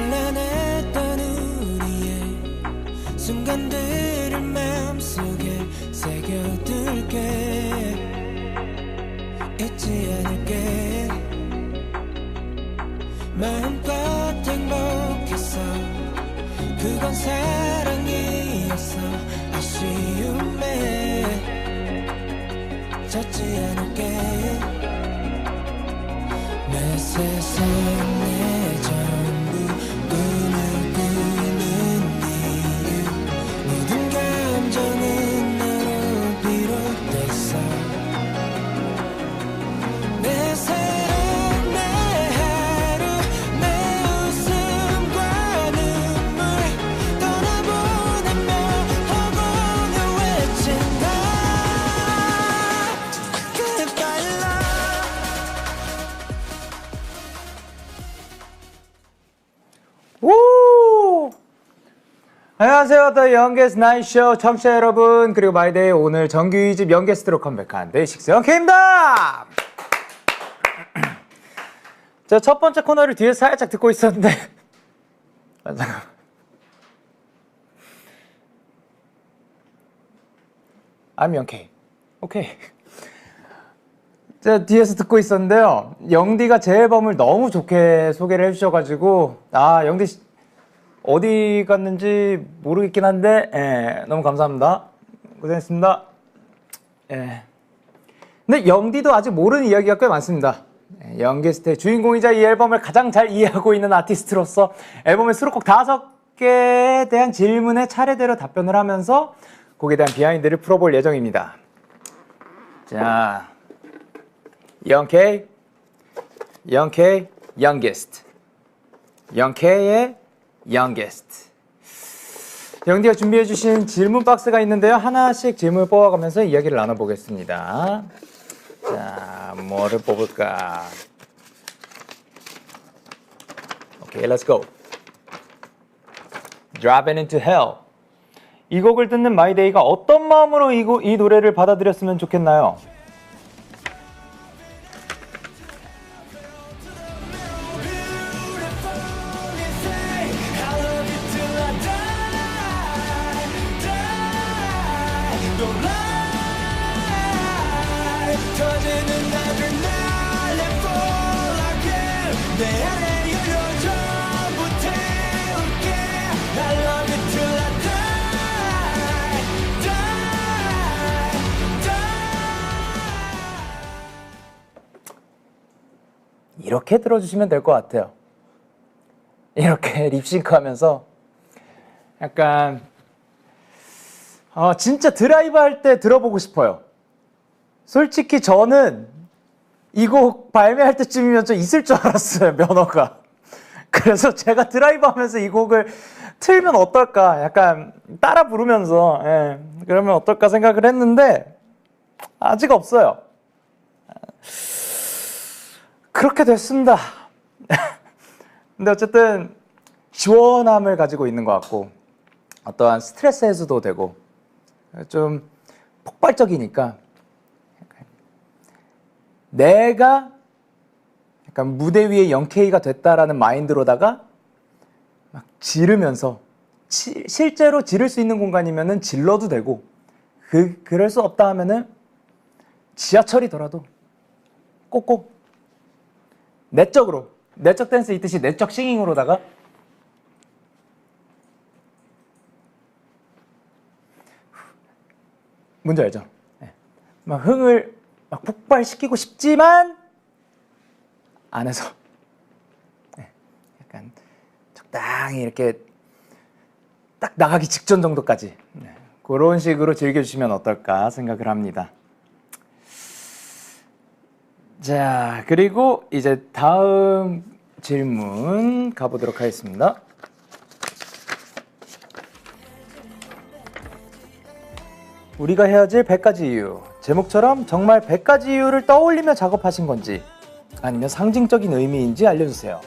찬란했던 우리의 순간들을 마음속에 새겨둘게. 잊지 않을게. 마음껏 행복했어. 그건 사랑이었어. 아쉬움에 젖지 않을게. 내 세상 내 전부 꿈을 꾸는 이유. 모든 감정은 너로 비롯됐어. 내 사랑 내 하루 내 웃음과 눈물 떠나보내며 허공을 외친다. Goodbye love. 우! 안녕하세요. 더 영게스트 나이트쇼 청취자 여러분, 그리고 마이데이 오늘 정규 2집 영게스트로 컴백한 데이식스 영케입니다. 자, 첫 번째 코너를 뒤에서 살짝 듣고 있었는데 아, 잠깐만. I'm 영케이. 오케이. 자, 뒤에서 듣고 있었는데요. 영디가 제 앨범을 너무 좋게 소개를 해주셔가지고, 아, 영디 씨, 어디 갔는지 모르겠긴 한데, 예, 너무 감사합니다. 고생했습니다. 예. 근데 영디도 아직 모르는 이야기가 꽤 많습니다. 예, 영게스트의 주인공이자 이 앨범을 가장 잘 이해하고 있는 아티스트로서 앨범의 수록곡 5개에 대한 질문에 차례대로 답변을 하면서 곡에 대한 비하인드를 풀어볼 예정입니다. 자, 영케이, youngest. 영케이의 youngest. 영디가 준비해주신 질문 박스가 있는데요. 하나씩 질문을 뽑아가면서 이야기를 나눠보겠습니다. 자, 뭐를 뽑을까? 오케이, let's go. Driving into hell. 이 곡을 듣는 마이데이가 어떤 마음으로 이 노래를 받아들였으면 좋겠나요? 이렇게 들어주시면 될 것 같아요. 이렇게 립싱크 하면서 약간 진짜 드라이브 할 때 들어보고 싶어요. 솔직히 저는 이 곡 발매할 때쯤이면 좀 있을 줄 알았어요, 면허가. 그래서 제가 드라이브 하면서 이 곡을 틀면 어떨까, 약간 따라 부르면서, 예, 그러면 어떨까 생각을 했는데 아직 없어요. 그렇게 됐습니다. 근데 어쨌든 시원함을 가지고 있는 것 같고, 어떠한 스트레스 해소도 되고, 좀 폭발적이니까 내가 약간 무대 위에 영케이가 됐다라는 마인드로다가 막 지르면서, 실제로 지를 수 있는 공간이면은 질러도 되고, 그럴 수 없다 하면은 지하철이더라도 꼭꼭 내적 댄스 있듯이 내적 싱잉으로다가 뭔지 알죠? 네. 막 흥을 막 폭발시키고 싶지만 안에서, 네, 약간 적당히 이렇게 딱 나가기 직전 정도까지, 네, 그런 식으로 즐겨주시면 어떨까 생각을 합니다. 자, 그리고 이제 다음 질문 가보도록 하겠습니다. 우리가 헤어질 100가지 이유. 제목처럼 정말 100가지 이유를 떠올리며 작업하신 건지 아니면 상징적인 의미인지 알려주세요.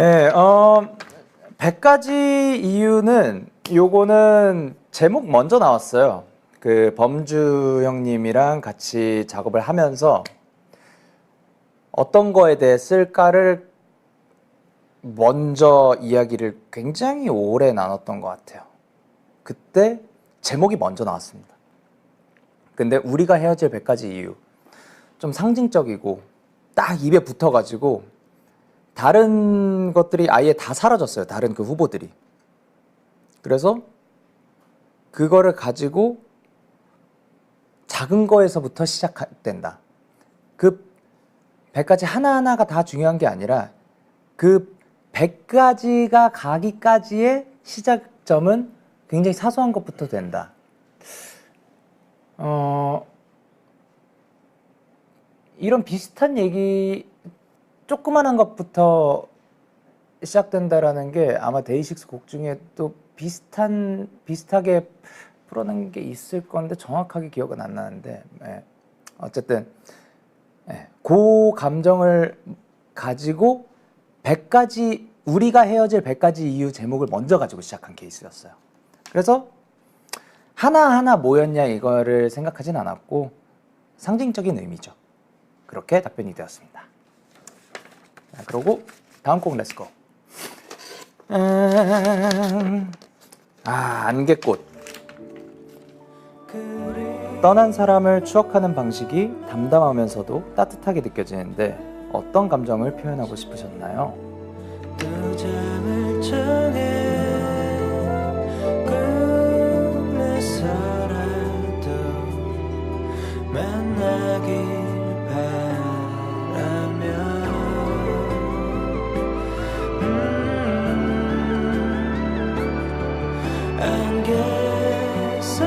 네, 100가지 이유는 요거는 제목 먼저 나왔어요. 그 범주 형님이랑 같이 작업을 하면서 어떤 거에 대해 쓸까를 먼저 이야기를 굉장히 오래 나눴던 것 같아요. 그때 제목이 먼저 나왔습니다. 근데 우리가 헤어질 100가지 이유 좀 상징적이고 딱 입에 붙어가지고 다른 것들이 아예 다 사라졌어요. 다른 그 후보들이. 그래서 그거를 가지고 작은 거에서부터 시작된다. 그 100가지 하나하나가 다 중요한 게 아니라 그 100가지가 가기까지의 시작점은 굉장히 사소한 것부터 된다. 이런 비슷한 얘기, 조그만한 것부터 시작된다라는 게 아마 데이식스 곡 중에 또 비슷하게 풀어낸 게 있을 건데 정확하게 기억은 안 나는데, 어쨌든 그 감정을 가지고 100가지, 우리가 헤어질 100가지 이유 제목을 먼저 가지고 시작한 케이스였어요. 그래서 하나하나 뭐였냐 이거를 생각하진 않았고 상징적인 의미죠. 그렇게 답변이 되었습니다. 자, 그러고 다음 곡 렛츠고. 안개꽃. 떠난 사람을 추억하는 방식이 담담하면서도 따뜻하게 느껴지는데 어떤 감정을 표현하고 싶으셨나요? 또 잠을 청해 꿈에서라도 만나길 바라며 안개 속으로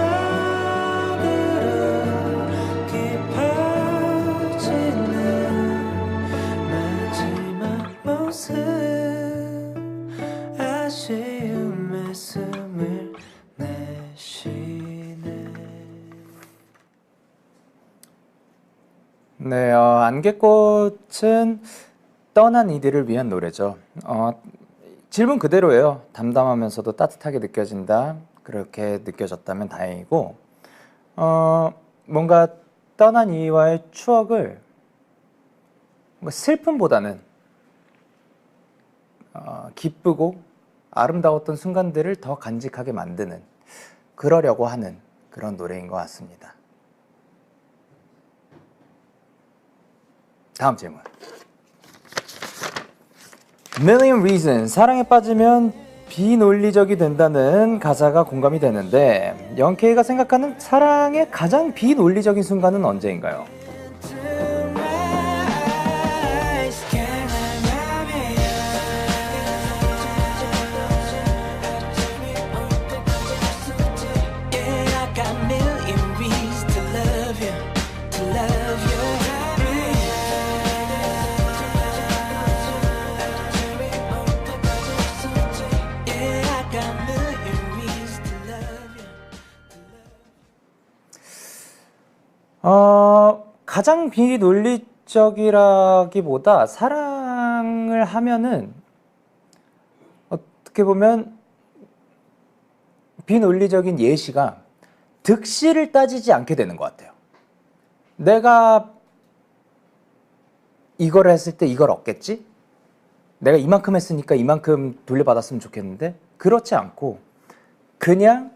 깊어지는 마지막 모습 아쉬움에 숨을 내쉬네. 네, 안개꽃은 떠난 이들을 위한 노래죠. 질문 그대로예요. 담담하면서도 따뜻하게 느껴진다. 그렇게 느껴졌다면 다행이고, 뭔가 떠난 이와의 추억을 뭔가 슬픔보다는 기쁘고 아름다웠던 순간들을 더 간직하게 만드는, 그러려고 하는 그런 노래인 것 같습니다. 다음 질문. Million Reasons, 사랑에 빠지면 비논리적이 된다는 가사가 공감이 되는데 영케이가 생각하는 사랑의 가장 비논리적인 순간은 언제인가요? 가장 비논리적이라기보다 사랑을 하면은 어떻게 보면 비논리적인 예시가 득실을 따지지 않게 되는 것 같아요. 내가 이걸 했을 때 이걸 얻겠지? 내가 이만큼 했으니까 이만큼 돌려받았으면 좋겠는데, 그렇지 않고 그냥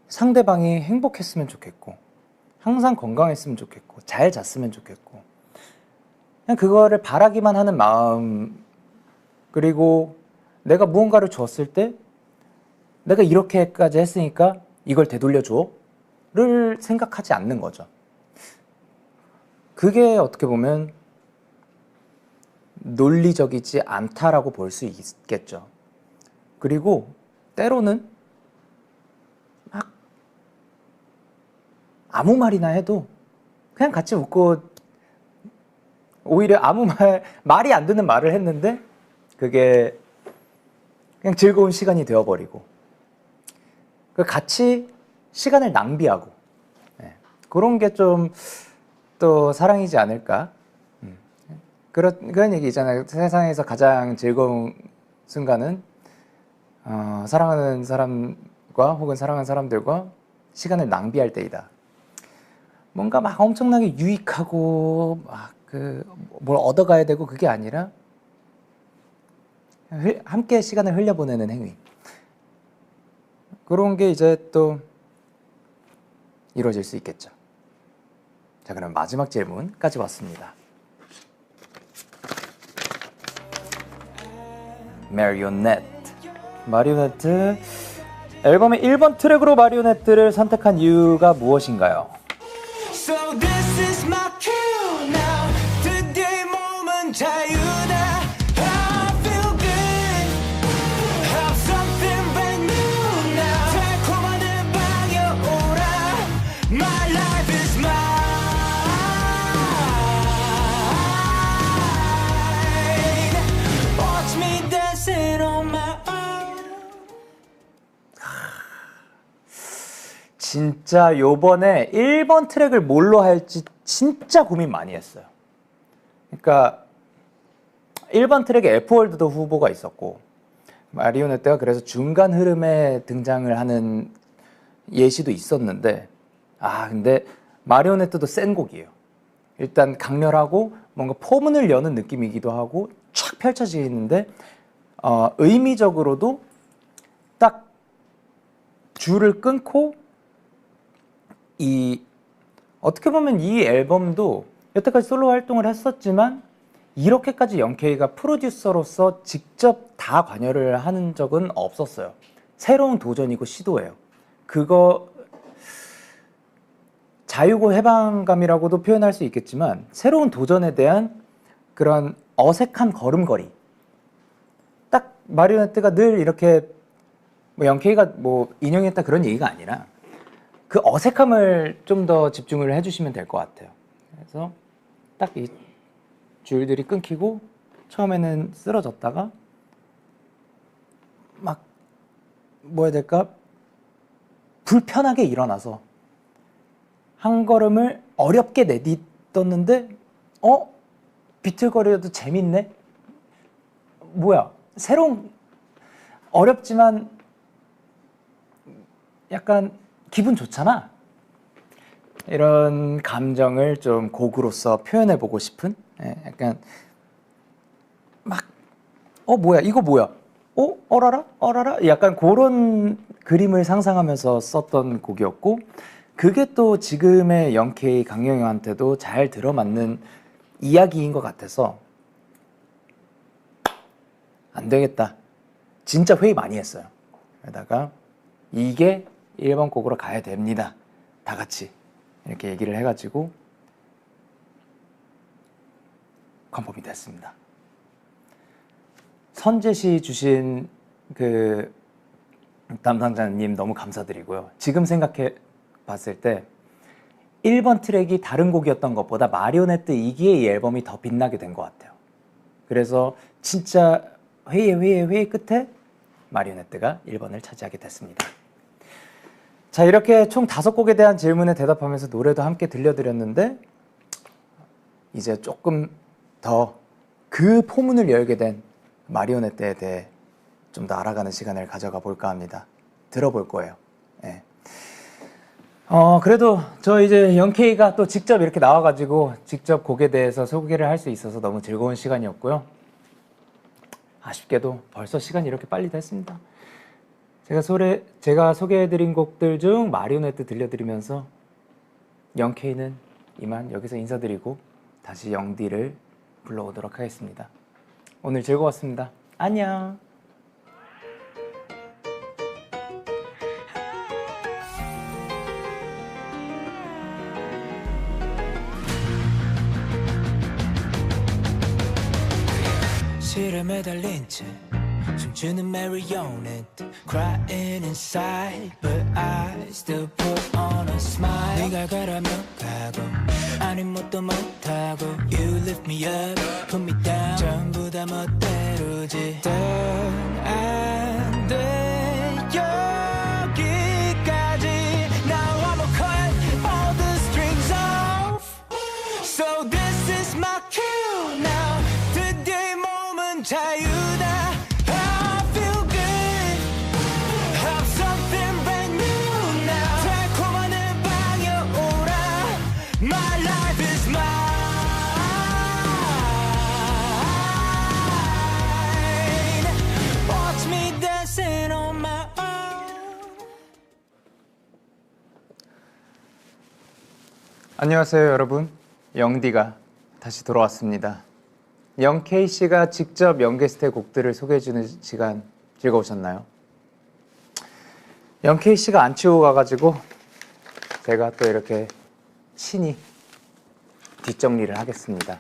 상대방이 행복했으면 좋겠고 항상 건강했으면 좋겠고 잘 잤으면 좋겠고 그냥 그거를 바라기만 하는 마음, 그리고 내가 무언가를 줬을 때 내가 이렇게까지 했으니까 이걸 되돌려줘를 생각하지 않는 거죠. 그게 어떻게 보면 논리적이지 않다라고 볼 수 있겠죠. 그리고 때로는 막 아무 말이나 해도 그냥 같이 웃고, 오히려 아무 말이 안 되는 말을 했는데 그게 그냥 즐거운 시간이 되어버리고, 같이 시간을 낭비하고, 그런 게 좀 또 사랑이지 않을까. 그런 얘기 있잖아요. 세상에서 가장 즐거운 순간은 사랑하는 사람과 혹은 사랑하는 사람들과 시간을 낭비할 때이다. 뭔가 막 엄청나게 유익하고 막 뭘 얻어가야 되고 그게 아니라 함께 시간을 흘려보내는 행위. 그런 게 이제 또 이루어질 수 있겠죠. 자, 그럼 마지막 질문까지 왔습니다. 마리오네트 앨범의 1번 트랙으로 마리오네트를 선택한 이유가 무엇인가요? So this is my cue now. Today moment 자유다. I feel good. Have something brand new now. 달콤한 음악이 오라. My life is mine. Watch me dancing on my own. 진짜 요번에 1번 트랙을 뭘로 할지 진짜 고민 많이 했어요. 그러니까 1번 트랙에 F월드도 후보가 있었고 마리오네트가 그래서 중간 흐름에 등장을 하는 예시도 있었는데 근데 마리오네트도 센 곡이에요. 일단 강렬하고 뭔가 포문을 여는 느낌이기도 하고 촥 펼쳐지는데 의미적으로도 딱 줄을 끊고 어떻게 보면 이 앨범도 여태까지 솔로 활동을 했었지만 이렇게까지 영케이가 프로듀서로서 직접 다 관여를 하는 적은 없었어요. 새로운 도전이고 시도예요. 그거 자유고 해방감이라고도 표현할 수 있겠지만 새로운 도전에 대한 그런 어색한 걸음걸이. 딱 마리오네트가 늘 이렇게 영케이가 인형이었다 그런 얘기가 아니라 그 어색함을 좀 더 집중을 해주시면 될 것 같아요. 그래서 딱 이 줄들이 끊기고 처음에는 쓰러졌다가 막 해야 될까? 불편하게 일어나서 한 걸음을 어렵게 내딛었는데 비틀거려도 재밌네? 뭐야? 새로운 어렵지만 약간 기분 좋잖아. 이런 감정을 좀 곡으로서 표현해보고 싶은 약간 막 뭐야 이거 뭐야 어라라 어라라 약간 그런 그림을 상상하면서 썼던 곡이었고 그게 또 지금의 영케이 강영호한테도 잘 들어맞는 이야기인 것 같아서 안 되겠다. 진짜 회의 많이 했어요. 그러다가 이게 1번 곡으로 가야 됩니다. 다 같이 이렇게 얘기를 해가지고 컨펌이 됐습니다. 선제시 주신 그 담당자님 너무 감사드리고요. 지금 생각해 봤을 때 1번 트랙이 다른 곡이었던 것보다 마리오네트 2기의 이 앨범이 더 빛나게 된 것 같아요. 그래서 진짜 회의 끝에 마리오네트가 1번을 차지하게 됐습니다. 자, 이렇게 총 5곡에 대한 질문에 대답하면서 노래도 함께 들려드렸는데 이제 조금 더 그 포문을 열게 된 마리오네트에 대해 좀 더 알아가는 시간을 가져가 볼까 합니다. 들어볼 거예요. 네. 그래도 저 이제 영케이가 또 직접 이렇게 나와가지고 직접 곡에 대해서 소개를 할 수 있어서 너무 즐거운 시간이었고요. 아쉽게도 벌써 시간이 이렇게 빨리 됐습니다. 제가 소개해드린 곡들 중 마리오네트 들려드리면서 영케이는 이만 여기서 인사드리고 다시 영디를 불러오도록 하겠습니다. 오늘 즐거웠습니다. 안녕. 실에 매달린 채 춤추는 marionette crying inside but I still put on a smile 네가 가라면 가고 아님 뭣도 못하고 You lift me up, put me down 전부 다 멋대로지 안 돼 여기까지 Now I'ma cut all the strings off So this is my cue now Today moment 자유다 안녕하세요 여러분, 영디가 다시 돌아왔습니다. 영케이씨가 직접 영게스트의 곡들을 소개해주는 시간 즐거우셨나요? 영케이씨가 안 치우고 가가지고 제가 또 이렇게 친히 뒷정리를 하겠습니다.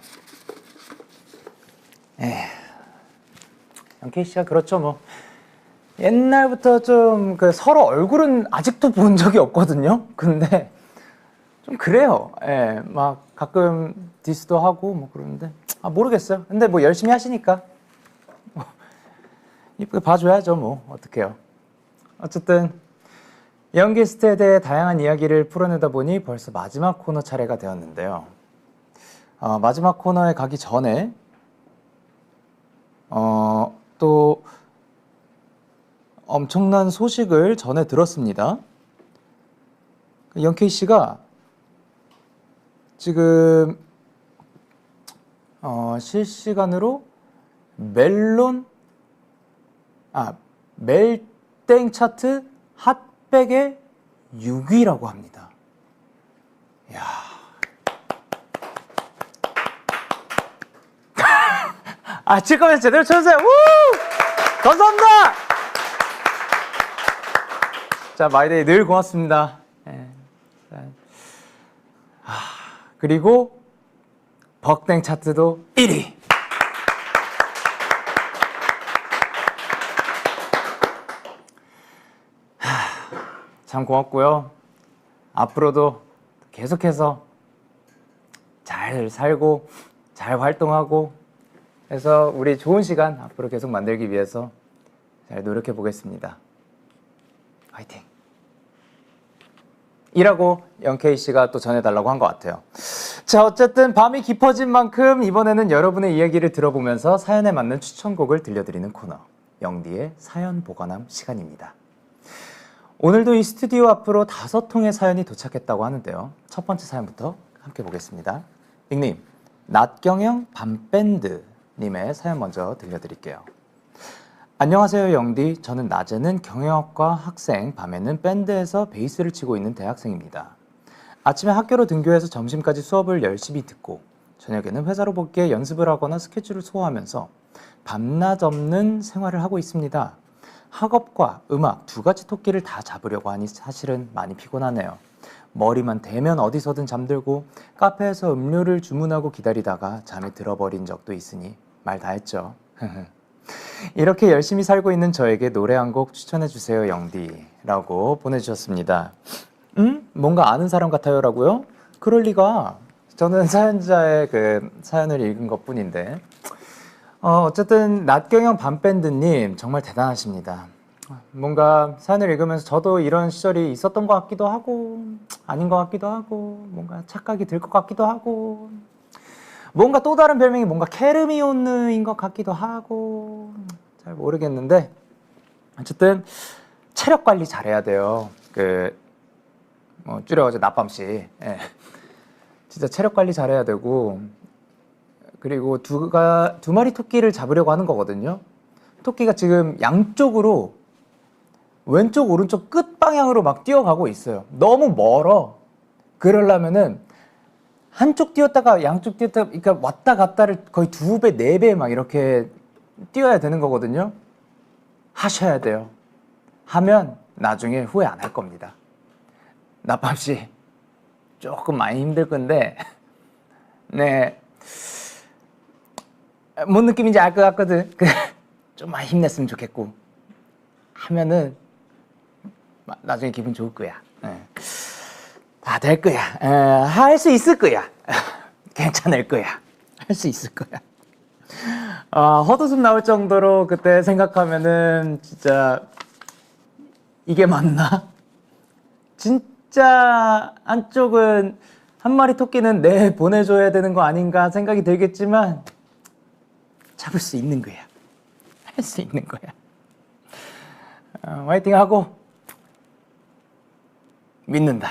영케이씨가 그렇죠 뭐 옛날부터 좀 그 서로 얼굴은 아직도 본 적이 없거든요. 근데 좀 그래요. 예, 막 가끔 디스도 하고 뭐 그러는데 모르겠어요. 근데 뭐 열심히 하시니까 뭐 이쁘게 봐줘야죠. 뭐 어떡해요. 어쨌든 영게스트에 대해 다양한 이야기를 풀어내다 보니 벌써 마지막 코너 차례가 되었는데요. 마지막 코너에 가기 전에 또 엄청난 소식을 전해 들었습니다. 영케이씨가 지금 실시간으로 멜땡 차트 핫백의 6위라고 합니다. 이야. 칠 거면 제대로 쳐주세요. 우! 감사합니다. 자, 마이데이 늘 고맙습니다. 그리고 벅땡 차트도 1위. 참 고맙고요. 앞으로도 계속해서 잘 살고 잘 활동하고 해서 우리 좋은 시간 앞으로 계속 만들기 위해서 잘 노력해 보겠습니다. 화이팅! 이라고 영케이씨가 또 전해달라고 한 것 같아요. 자, 어쨌든 밤이 깊어진 만큼 이번에는 여러분의 이야기를 들어보면서 사연에 맞는 추천곡을 들려드리는 코너 영디의 사연 보관함 시간입니다. 오늘도 이 스튜디오 앞으로 5통의 사연이 도착했다고 하는데요. 첫 번째 사연부터 함께 보겠습니다. 닉네임 낮경영 밤밴드님의 사연 먼저 들려드릴게요. 안녕하세요 영디. 저는 낮에는 경영학과 학생, 밤에는 밴드에서 베이스를 치고 있는 대학생입니다. 아침에 학교로 등교해서 점심까지 수업을 열심히 듣고 저녁에는 회사로 복귀해 연습을 하거나 스케줄을 소화하면서 밤낮 없는 생활을 하고 있습니다. 학업과 음악 두 가지 토끼를 다 잡으려고 하니 사실은 많이 피곤하네요. 머리만 대면 어디서든 잠들고 카페에서 음료를 주문하고 기다리다가 잠이 들어버린 적도 있으니 말 다 했죠. 이렇게 열심히 살고 있는 저에게 노래 한 곡 추천해주세요 영디 라고 보내주셨습니다. 뭔가 아는 사람 같아요 라고요? 그럴 리가. 저는 사연자의 그 사연을 읽은 것 뿐인데 어쨌든 낮경영 밤밴드님 정말 대단하십니다. 뭔가 사연을 읽으면서 저도 이런 시절이 있었던 것 같기도 하고 아닌 것 같기도 하고 뭔가 착각이 들 것 같기도 하고 뭔가 또 다른 별명이 뭔가 케르미온느인 것 같기도 하고 잘 모르겠는데 어쨌든 체력 관리 잘해야 돼요. 줄여가지고 낮밤씨. 예. 진짜 체력 관리 잘해야 되고 그리고 두 마리 토끼를 잡으려고 하는 거거든요. 토끼가 지금 양쪽으로 왼쪽 오른쪽 끝 방향으로 막 뛰어가고 있어요. 너무 멀어. 그러려면은 한쪽 뛰었다가 양쪽 뛰었다가 그러니까 왔다 갔다를 거의 2배, 4배 막 이렇게 뛰어야 되는 거거든요. 하셔야 돼요. 하면 나중에 후회 안 할 겁니다. 낮밤씨 조금 많이 힘들 건데 네, 뭔 느낌인지 알 것 같거든. 좀 많이 힘냈으면 좋겠고 하면은 나중에 기분 좋을 거야. 네. 다 될 거야. 할 수 있을 거야. 괜찮을 거야. 할 수 있을 거야. 헛웃음 나올 정도로 그때 생각하면은 진짜 이게 맞나? 진짜 한쪽은 한 마리 토끼는 내 보내줘야 되는 거 아닌가 생각이 들겠지만 잡을 수 있는 거야. 할 수 있는 거야. 화이팅 하고 믿는다.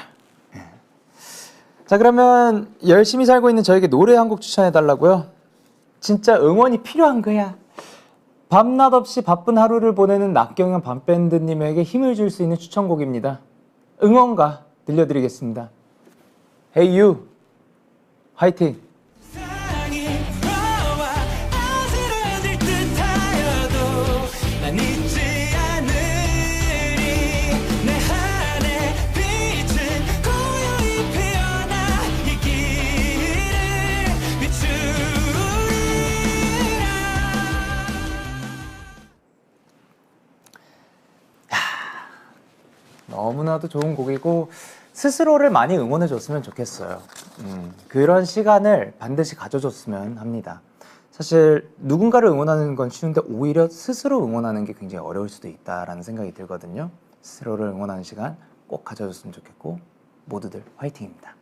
자, 그러면 열심히 살고 있는 저에게 노래 한 곡 추천해 달라고요? 진짜 응원이 필요한 거야. 밤낮 없이 바쁜 하루를 보내는 낮경영 밤밴드님에게 힘을 줄 수 있는 추천곡입니다. 응원가 들려드리겠습니다. Hey You 화이팅! 세상이 너와 어지러질 듯하여도 난 잊지 않으리 내 안에 빛은 고요히 피어나 이 길을 비추리라. 너무나도 좋은 곡이고 스스로를 많이 응원해줬으면 좋겠어요. 그런 시간을 반드시 가져줬으면 합니다. 사실 누군가를 응원하는 건 쉬운데 오히려 스스로 응원하는 게 굉장히 어려울 수도 있다라는 생각이 들거든요. 스스로를 응원하는 시간 꼭 가져줬으면 좋겠고 모두들 화이팅입니다.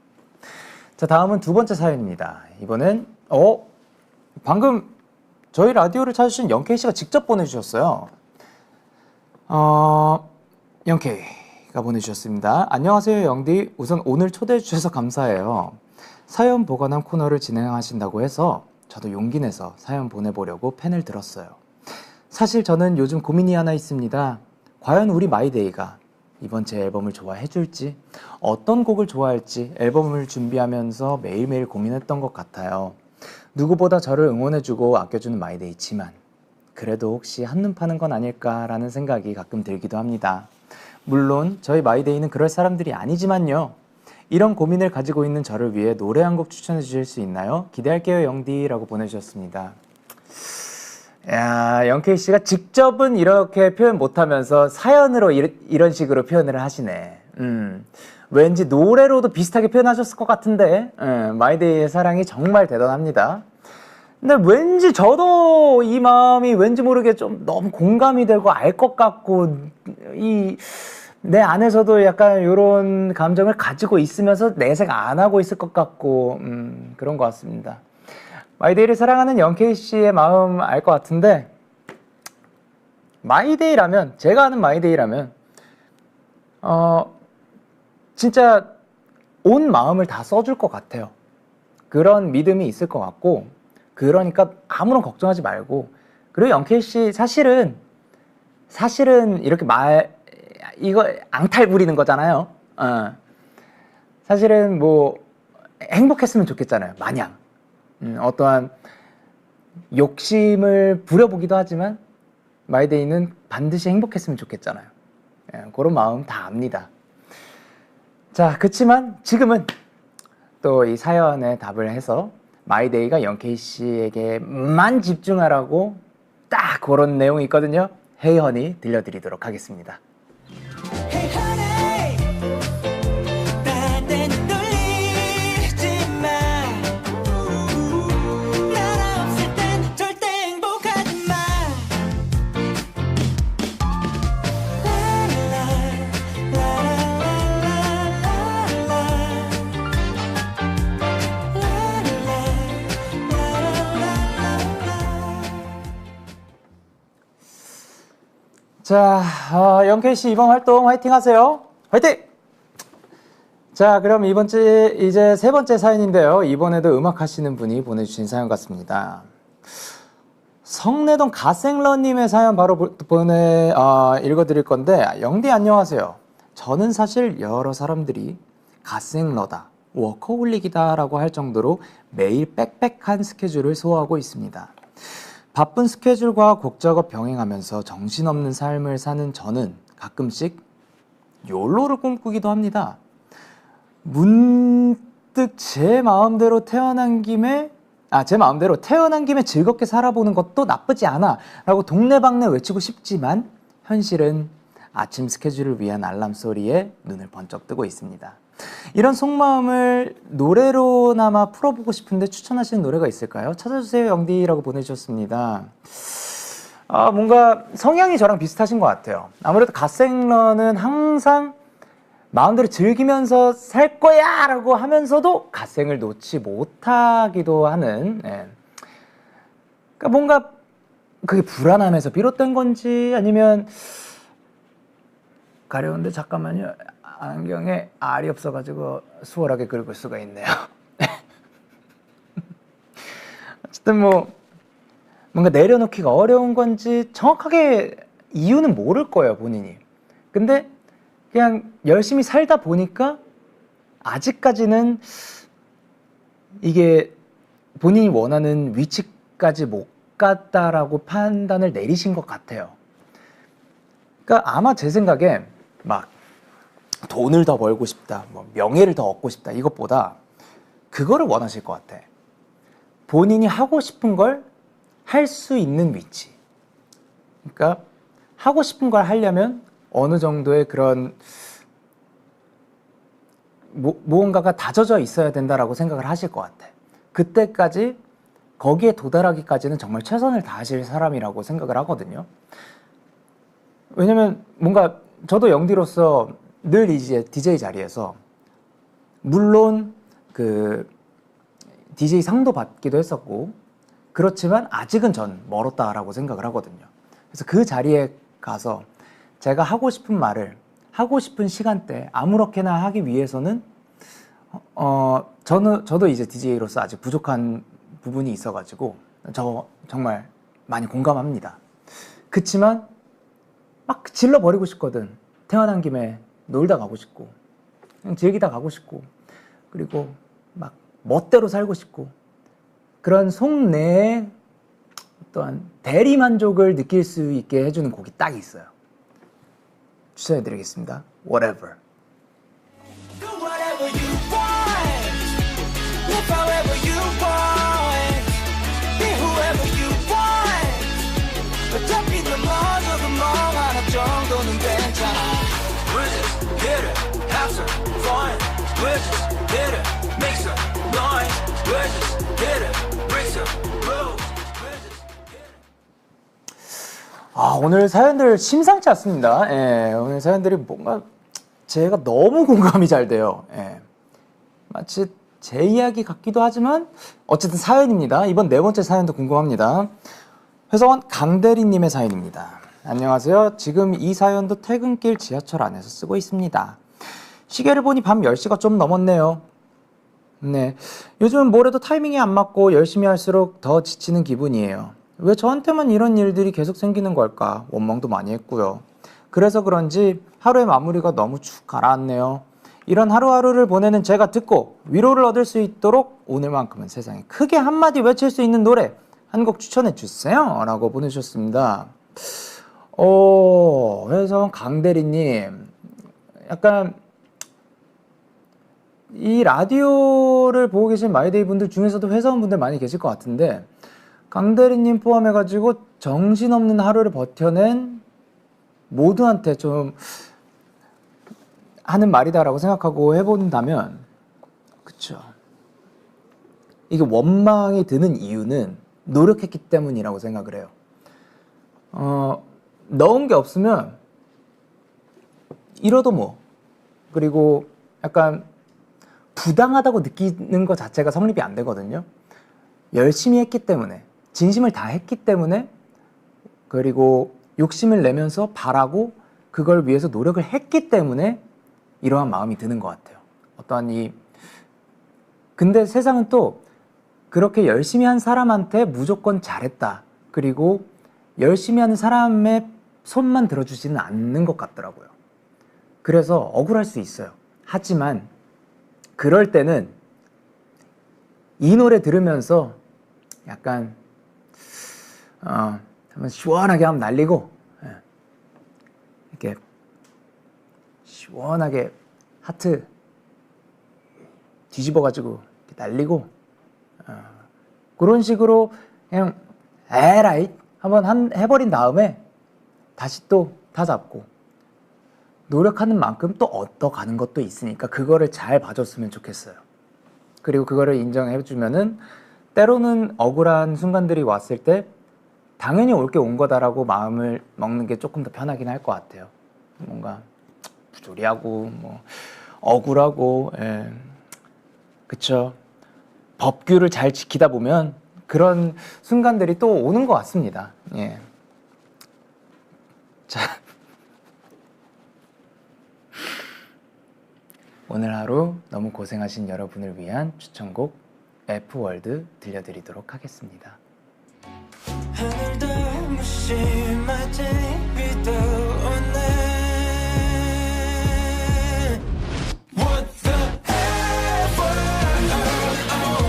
자, 다음은 두 번째 사연입니다. 이번엔 방금 저희 라디오를 찾으신 영케이 씨가 직접 보내주셨어요. 영케이가 보내주셨습니다. 안녕하세요, 영디. 우선 오늘 초대해 주셔서 감사해요. 사연 보관함 코너를 진행하신다고 해서 저도 용기 내서 사연 보내보려고 펜을 들었어요. 사실 저는 요즘 고민이 하나 있습니다. 과연 우리 마이데이가 이번 제 앨범을 좋아해 줄지, 어떤 곡을 좋아할지 앨범을 준비하면서 매일매일 고민했던 것 같아요. 누구보다 저를 응원해주고 아껴주는 마이데이지만 그래도 혹시 한눈 파는 건 아닐까라는 생각이 가끔 들기도 합니다. 물론 저희 마이데이는 그럴 사람들이 아니지만요. 이런 고민을 가지고 있는 저를 위해 노래 한 곡 추천해 주실 수 있나요? 기대할게요, 영디라고 보내주셨습니다. 야, 영케이 씨가 직접은 이렇게 표현 못하면서 사연으로 이런 식으로 표현을 하시네. 왠지 노래로도 비슷하게 표현하셨을 것 같은데 마이데이의 사랑이 정말 대단합니다. 근데 왠지 저도 이 마음이 왠지 모르게 좀 너무 공감이 되고 알 것 같고 내 안에서도 약간 이런 감정을 가지고 있으면서 내색 안 하고 있을 것 같고 그런 것 같습니다. 마이데이를 사랑하는 영케이 씨의 마음 알 것 같은데 마이데이라면 제가 아는 마이데이라면 진짜 온 마음을 다 써줄 것 같아요. 그런 믿음이 있을 것 같고 그러니까 아무런 걱정하지 말고 그리고 영케이 씨 사실은 이렇게 이거 앙탈 부리는 거잖아요. 사실은 뭐 행복했으면 좋겠잖아요. 마냥 어떠한 욕심을 부려보기도 하지만 마이데이는 반드시 행복했으면 좋겠잖아요. 그런 마음 다 압니다. 자, 그치만 지금은 또 이 사연에 답을 해서 마이데이가 영케이 씨에게만 집중하라고 딱 그런 내용이 있거든요. Hey Honey 들려드리도록 하겠습니다. Hey honey, 딴 데는 돌리지 마. 나 없을 땐 절대 행복하지 마. 자, 영케이 씨 이번 활동 화이팅 하세요. 화이팅! 자, 그럼 이제 세 번째 사연인데요. 이번에도 음악 하시는 분이 보내주신 사연 같습니다. 성내동 가생러님의 사연 바로 읽어드릴 건데, 영디 안녕하세요. 저는 사실 여러 사람들이 가생러다, 워커홀릭이다 라고 할 정도로 매일 빽빽한 스케줄을 소화하고 있습니다. 바쁜 스케줄과 곡 작업 병행하면서 정신없는 삶을 사는 저는 가끔씩 욜로를 꿈꾸기도 합니다. 문득 제 마음대로 태어난 김에 즐겁게 살아보는 것도 나쁘지 않아 라고 동네방네 외치고 싶지만 현실은 아침 스케줄을 위한 알람 소리에 눈을 번쩍 뜨고 있습니다. 이런 속마음을 노래로나마 풀어보고 싶은데 추천하시는 노래가 있을까요? 찾아주세요 영디라고 보내주셨습니다. 뭔가 성향이 저랑 비슷하신 것 같아요. 아무래도 갓생러는 항상 마음대로 즐기면서 살 거야 라고 하면서도 갓생을 놓지 못하기도 하는 그러니까 뭔가 그게 불안함에서 비롯된 건지 아니면 가려운데 잠깐만요. 안경에 알이 없어가지고 수월하게 긁을 수가 있네요. 어쨌든 뭔가 내려놓기가 어려운 건지 정확하게 이유는 모를 거예요, 본인이. 근데 그냥 열심히 살다 보니까 아직까지는 이게 본인이 원하는 위치까지 못 갔다라고 판단을 내리신 것 같아요. 그러니까 아마 제 생각에 막 돈을 더 벌고 싶다, 뭐 명예를 더 얻고 싶다 이것보다 그거를 원하실 것 같아. 본인이 하고 싶은 걸 할 수 있는 위치. 그러니까 하고 싶은 걸 하려면 어느 정도의 그런 무언가가 다져져 있어야 된다라고 생각을 하실 것 같아. 그때까지 거기에 도달하기까지는 정말 최선을 다하실 사람이라고 생각을 하거든요. 왜냐면 뭔가 저도 영디로서 늘 이제 DJ 자리에서 물론 그 DJ 상도 받기도 했었고 그렇지만 아직은 전 멀었다라고 생각을 하거든요. 그래서 그 자리에 가서 제가 하고 싶은 말을 하고 싶은 시간대 아무렇게나 하기 위해서는 저도 이제 DJ로서 아직 부족한 부분이 있어가지고 저 정말 많이 공감합니다. 그치만 막 질러버리고 싶거든. 태어난 김에 놀다 가고 싶고 그냥 즐기다 가고 싶고 그리고 막 멋대로 살고 싶고 그런 속내에 또한 대리만족을 느낄 수 있게 해주는 곡이 딱 있어요. 추천해드리겠습니다. Whatever. Do whatever you want. Live however you want. Be whoever you want. But don't be the laws of the mall. 하나 정도는 괜찮아. We're just here to have some fun. We're just here to make some noise. We're just here to break some rules. 오늘 사연들 심상치 않습니다. 예, 오늘 사연들이 뭔가 제가 너무 공감이 잘 돼요. 예, 마치 제 이야기 같기도 하지만 어쨌든 사연입니다. 이번 네 번째 사연도 궁금합니다. 회사원 강대리님의 사연입니다. 안녕하세요. 지금 이 사연도 퇴근길 지하철 안에서 쓰고 있습니다. 시계를 보니 밤 10시가 좀 넘었네요. 네, 요즘은 뭐래도 타이밍이 안 맞고 열심히 할수록 더 지치는 기분이에요. 왜 저한테만 이런 일들이 계속 생기는 걸까? 원망도 많이 했고요. 그래서 그런지 하루의 마무리가 너무 축 가라앉네요. 이런 하루하루를 보내는 제가 듣고 위로를 얻을 수 있도록 오늘만큼은 세상에 크게 한마디 외칠 수 있는 노래 한 곡 추천해 주세요 라고 보내주셨습니다. 회사원 강대리님, 약간 이 라디오를 보고 계신 마이데이 분들 중에서도 회사원분들 많이 계실 것 같은데 강대리님 포함해가지고 정신없는 하루를 버텨낸 모두한테 좀 하는 말이다라고 생각하고 해본다면, 그쵸, 이게 원망이 드는 이유는 노력했기 때문이라고 생각을 해요. 넣은 게 없으면 이러도 뭐, 그리고 약간 부당하다고 느끼는 것 자체가 성립이 안 되거든요. 열심히 했기 때문에, 진심을 다 했기 때문에, 그리고 욕심을 내면서 바라고 그걸 위해서 노력을 했기 때문에 이러한 마음이 드는 것 같아요. 근데 세상은 또 그렇게 열심히 한 사람한테 무조건 잘했다, 그리고 열심히 하는 사람의 손만 들어주지는 않는 것 같더라고요. 그래서 억울할 수 있어요. 하지만 그럴 때는 이 노래 들으면서 약간 한번 시원하게 한번 날리고, 이렇게 시원하게 하트 뒤집어가지고 이렇게 날리고, 그런 식으로 그냥 에라이 한번 해버린 다음에 다시 또 다잡고 노력하는 만큼 또 얻어가는 것도 있으니까 그거를 잘 봐줬으면 좋겠어요. 그리고 그거를 인정해주면은 때로는 억울한 순간들이 왔을 때 당연히 올 게 온 거다라고 마음을 먹는 게 조금 더 편하긴 할 것 같아요. 뭔가 부조리하고 뭐 억울하고, 그쵸, 법규를 잘 지키다 보면 그런 순간들이 또 오는 것 같습니다. 예. 자, 오늘 하루 너무 고생하신 여러분을 위한 추천곡 F월드 들려드리도록 하겠습니다. 하늘도 무심하지 비도 오네. What the ever, oh,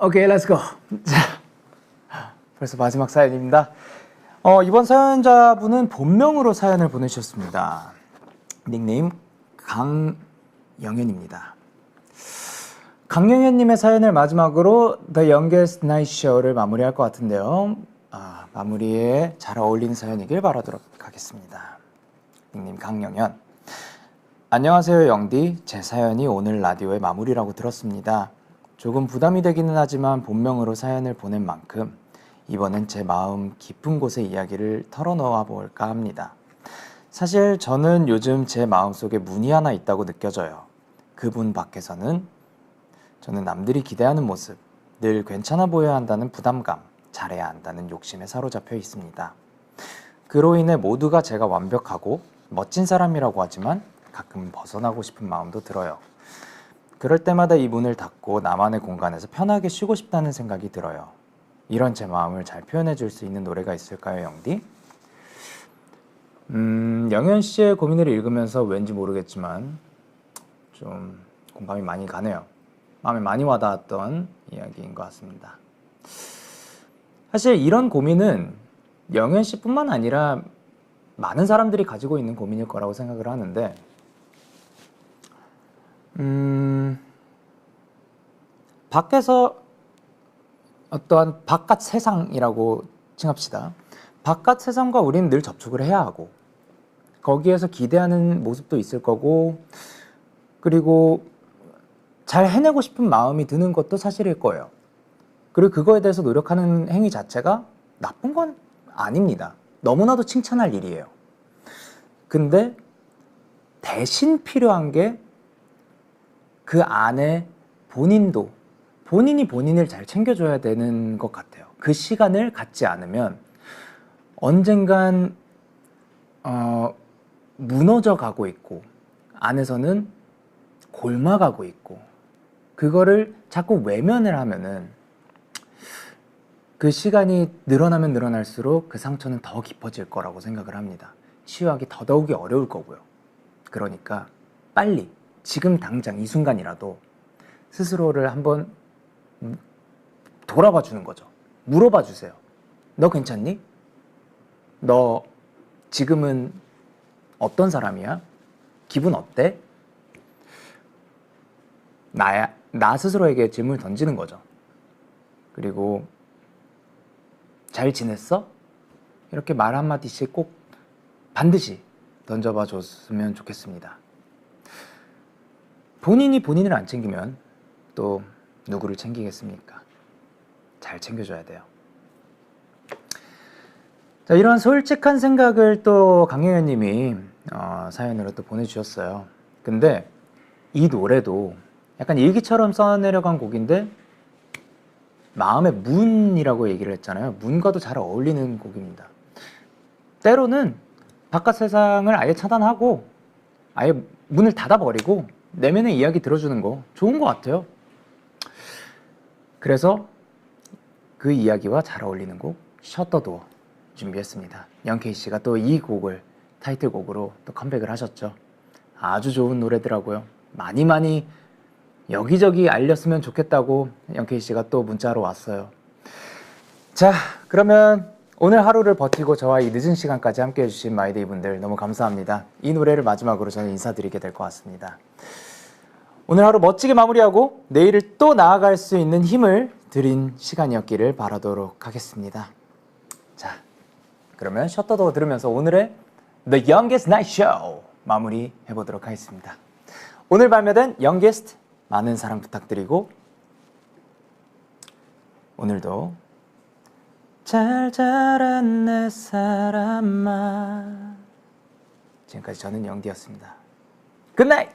오케이, 렛츠고. 자, 벌써 마지막 사연입니다. 이번 사연자분은 본명으로 사연을 보내주셨습니다. 닉네임 강영현입니다. 강영현님의 사연을 마지막으로 The Youngest Night Show를 마무리할 것 같은데요. 마무리에 잘 어울리는 사연이길 바라도록 하겠습니다. 닉네임 강영현. 안녕하세요 영디. 제 사연이 오늘 라디오의 마무리라고 들었습니다. 조금 부담이 되기는 하지만 본명으로 사연을 보낸 만큼 이번엔 제 마음 깊은 곳의 이야기를 털어놓아 볼까 합니다. 사실 저는 요즘 제 마음속에 문이 하나 있다고 느껴져요. 그분 밖에서는 저는 남들이 기대하는 모습, 늘 괜찮아 보여야 한다는 부담감, 잘해야 한다는 욕심에 사로잡혀 있습니다. 그로 인해 모두가 제가 완벽하고 멋진 사람이라고 하지만 가끔 벗어나고 싶은 마음도 들어요. 그럴 때마다 이 문을 닫고 나만의 공간에서 편하게 쉬고 싶다는 생각이 들어요. 이런 제 마음을 잘 표현해 줄 수 있는 노래가 있을까요, 영디? 영현 씨의 고민을 읽으면서 왠지 모르겠지만 좀 공감이 많이 가네요. 마음에 많이 와닿았던 이야기인 것 같습니다. 사실 이런 고민은 영현 씨뿐만 아니라 많은 사람들이 가지고 있는 고민일 거라고 생각을 하는데 밖에서 어떠한 바깥 세상이라고 칭합시다. 바깥 세상과 우리는 늘 접촉을 해야 하고 거기에서 기대하는 모습도 있을 거고 그리고 잘 해내고 싶은 마음이 드는 것도 사실일 거예요. 그리고 그거에 대해서 노력하는 행위 자체가 나쁜 건 아닙니다. 너무나도 칭찬할 일이에요. 근데 대신 필요한 게 그 안에 본인이 본인을 잘 챙겨줘야 되는 것 같아요. 그 시간을 갖지 않으면 언젠간 무너져 가고 있고 안에서는 골마가고 있고 그거를 자꾸 외면을 하면은 그 시간이 늘어나면 늘어날수록 그 상처는 더 깊어질 거라고 생각을 합니다. 치유하기 더더욱이 어려울 거고요. 그러니까 빨리 지금 당장 이 순간이라도 스스로를 한번 돌아봐 주는 거죠. 물어봐 주세요. 너 괜찮니? 너 지금은 어떤 사람이야? 기분 어때? 나 스스로에게 질문을 던지는 거죠. 그리고 잘 지냈어? 이렇게 말 한마디씩 꼭 반드시 던져봐 줬으면 좋겠습니다. 본인이 본인을 안 챙기면 또 누구를 챙기겠습니까? 잘 챙겨줘야 돼요. 자, 이런 솔직한 생각을 또 강영현 님이 사연으로 또 보내주셨어요. 근데 이 노래도 약간 일기처럼 써내려간 곡인데 마음의 문이라고 얘기를 했잖아요. 문과도 잘 어울리는 곡입니다. 때로는 바깥 세상을 아예 차단하고 아예 문을 닫아버리고 내면의 이야기 들어주는 거 좋은 것 같아요. 그래서 그 이야기와 잘 어울리는 곡 셔터 도어 준비했습니다. 영케이 씨가 또 이 곡을 타이틀곡으로 또 컴백을 하셨죠. 아주 좋은 노래더라고요. 많이 여기저기 알렸으면 좋겠다고 영케이 씨가 또 문자로 왔어요. 자, 그러면 오늘 하루를 버티고 저와 이 늦은 시간까지 함께 해주신 마이데이 분들 너무 감사합니다. 이 노래를 마지막으로 저는 인사드리게 될 것 같습니다. 오늘 하루 멋지게 마무리하고 내일을 또 나아갈 수 있는 힘을 드린 시간이었기를 바라도록 하겠습니다. 자, 그러면 셔터도어 들으면서 오늘의 The Youngest Night Show 마무리 해보도록 하겠습니다. 오늘 발매된 Youngest 많은 사랑 부탁드리고 오늘도 잘 자란 내 사람아. 지금까지 저는 영디였습니다. 굿나잇!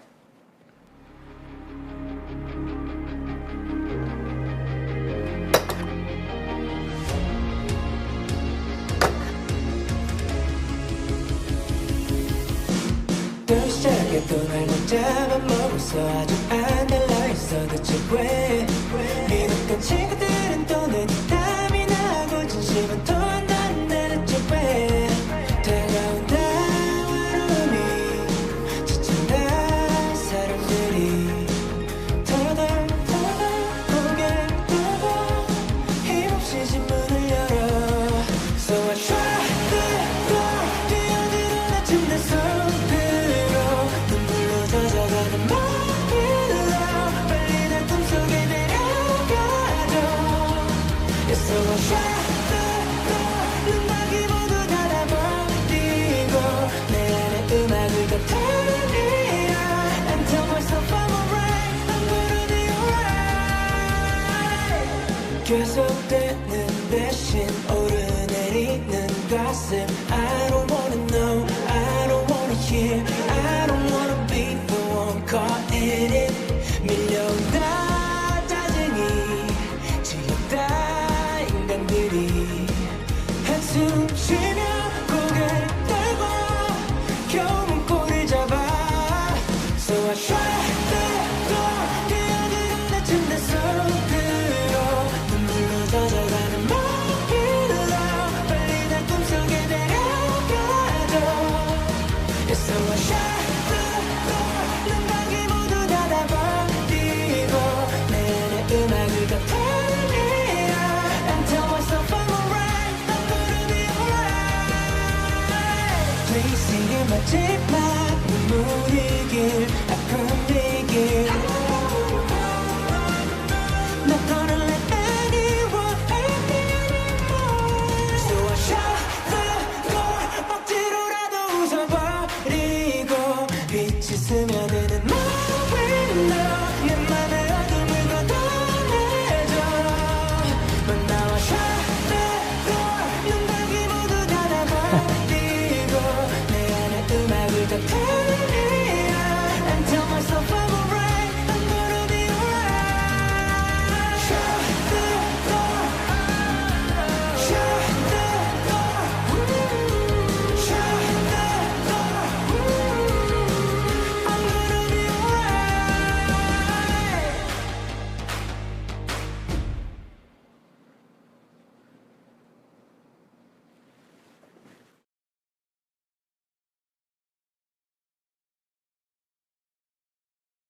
또 시작해 또 날 잡아먹었어. 아주 안 달라있어 대체 왜 믿었던 친구들은 또 내 땀이 나고 진심은 또 안 닿는 대체 왜 다가온 나와 rum이 지친다 사람들이 더더 고개 보고 계속되는 배신 오르내리는 가슴 I don't wanna know I don't wanna hear I don't wanna be the one caught in it 밀려온다 짜증이 지겹다 인간들이 한숨 쉬며 고개를 떨고 겨우 문고를 잡아 So I try to 뛰어들어 내 침대 속으로 눈물로 젖어가는 머리로 빨리 난 꿈속에 데려가줘 Yeah, so I try to 눈방귀 모두 닫아버리고 내 음악을 더 틀리려 And tell myself I'm alright I'm gonna be alright Please sing it 마지막